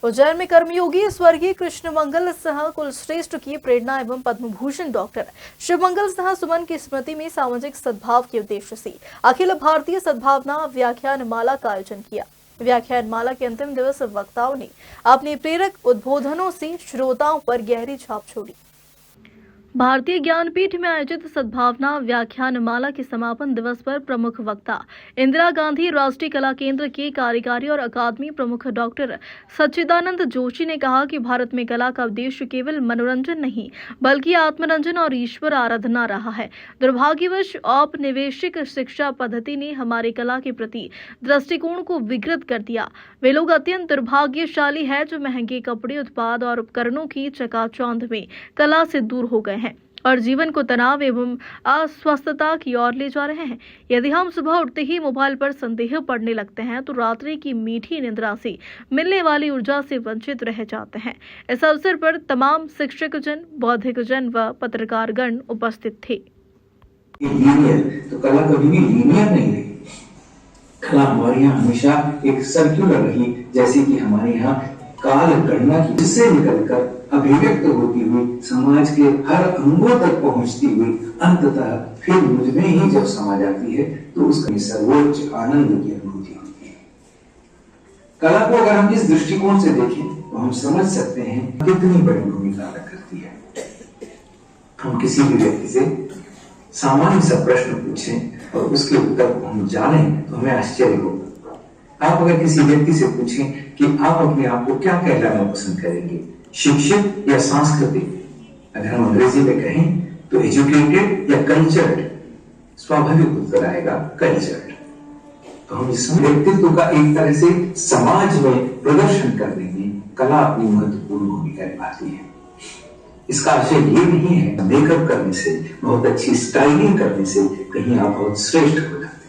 उज्जैन में कर्मयोगी स्वर्गीय कृष्णमंगल सिंह कुलश्रेष्ठ की प्रेरणा एवं पद्म भूषण डॉक्टर शिवमंगल सिंह सुमन की स्मृति में सामाजिक सद्भाव के उद्देश्य से अखिल भारतीय सद्भावना व्याख्यान माला का आयोजन किया। व्याख्यान माला के अंतिम दिवस वक्ताओं ने अपने प्रेरक उद्बोधनों से श्रोताओं पर गहरी छाप छोड़ी। भारतीय ज्ञानपीठ में आयोजित सद्भावना व्याख्यान माला के समापन दिवस पर प्रमुख वक्ता इंदिरा गांधी राष्ट्रीय कला केंद्र के कार्यकारी और अकादमी प्रमुख डॉक्टर सच्चिदानंद जोशी ने कहा कि भारत में कला का उद्देश्य केवल मनोरंजन नहीं बल्कि आत्मरंजन और ईश्वर आराधना रहा है। दुर्भाग्यवश औपनिवेशिक शिक्षा पद्धति ने हमारे कला के प्रति दृष्टिकोण को विकृत कर दिया। वे लोग अत्यंत दुर्भाग्यशाली है जो महंगे कपड़े, उत्पाद और उपकरणों की चकाचौंध में कला से दूर हो गए हैं और जीवन को तनाव एवं अस्वस्थता की ओर ले जा रहे हैं। यदि हम सुबह उठते ही मोबाइल पर संदेह पढ़ने लगते हैं तो रात्रि की मीठी निद्रा से मिलने वाली ऊर्जा से वंचित रह जाते हैं। इस अवसर पर तमाम शिक्षक जन, बौद्धिक जन व पत्रकारगण उपस्थित थे। तो कला कभी भी लीनियर नहीं रही। कला हमारे यहाँ हमेशा एक सर्कुलर रही, जैसे कि हमारे यहाँ काल गणना की जिससे निकलकर अभिव्यक्त होती हुई समाज के हर अंगों तक पहुंचती हुई अंततः फिर मुझ में ही जब समा जाती है तो उसका सर्वोच्च आनंद की अनुभूति होती है। कला को अगर हम इस दृष्टिकोण से देखें तो हम समझ सकते हैं कितनी बड़ी भूमिका अदा करती है। हम किसी भी व्यक्ति से सामान्य सा प्रश्न पूछें और उसके उत्तर को हम जानें तो हमें आश्चर्य होगा। आप अगर किसी व्यक्ति से पूछें कि आप अपने आप को क्या कहलाना पसंद करेंगे, शिक्षित या सांस्कृतिक, अगर हम अंग्रेजी में कहें तो एजुकेटेड या कल्चर्ड, स्वाभाविक उत्तर आएगा कल्चर्ड। तो हम इस व्यक्तित्व का एक तरह से समाज में प्रदर्शन करने में कला अपनी महत्वपूर्ण भूमिका निभाती है। इसका आशय ये नहीं है मेकअप करने से, बहुत अच्छी स्टाइलिंग करने से कहीं आप बहुत श्रेष्ठ हो जाते हैं।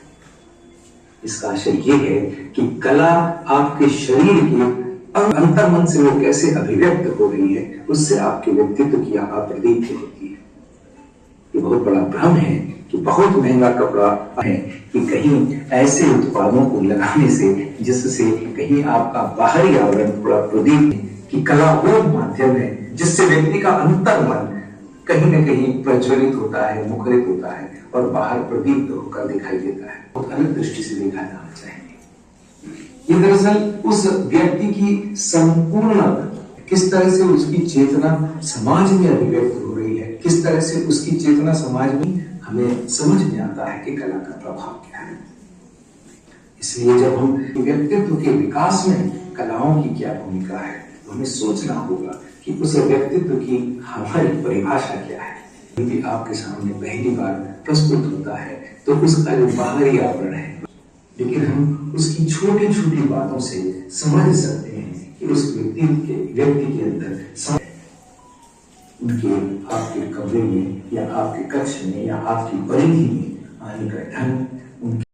इसका आशय ये है कि कला आपके शरीर के अंतर्मन से वो कैसे अभिव्यक्त हो रही है, उससे आपके व्यक्तित्व की प्रतीति होती है। ये बहुत बड़ा भ्रम है कि बहुत महंगा कपड़ा है कि कहीं ऐसे उत्पादों को लगाने से जिससे कहीं आपका बाहरी आवरण थोड़ा प्रदीप है, कि कला वो माध्यम है जिससे व्यक्ति का अंतर्मन कहीं न कहीं प्रज्वलित होता है, मुखरित होता है और बाहर प्रदीप्त होकर दिखाई देता है। बहुत अलग दृष्टि से देखा जाना चाहिए। ये दरअसल उस व्यक्ति की संपूर्ण किस तरह से उसकी चेतना समाज में अभिव्यक्त हो रही है, किस तरह से उसकी चेतना समाज में हमें समझ में आता है कि कला का प्रभाव क्या है। इसलिए जब हम व्यक्तित्व के विकास में कलाओं की क्या भूमिका है तो हमें सोचना होगा कि उस व्यक्तित्व की हमारी परिभाषा क्या है। यदि आपके सामने पहली बार प्रस्तुत होता है तो उसका जो बाहरी आवरण है, लेकिन हम उसकी छोटी छोटी बातों से समझ सकते हैं कि उस व्यक्ति के अंदर उनके आपके कमरे में या आपके कक्ष में या आपकी परिधि में आने का ढंग, उनकी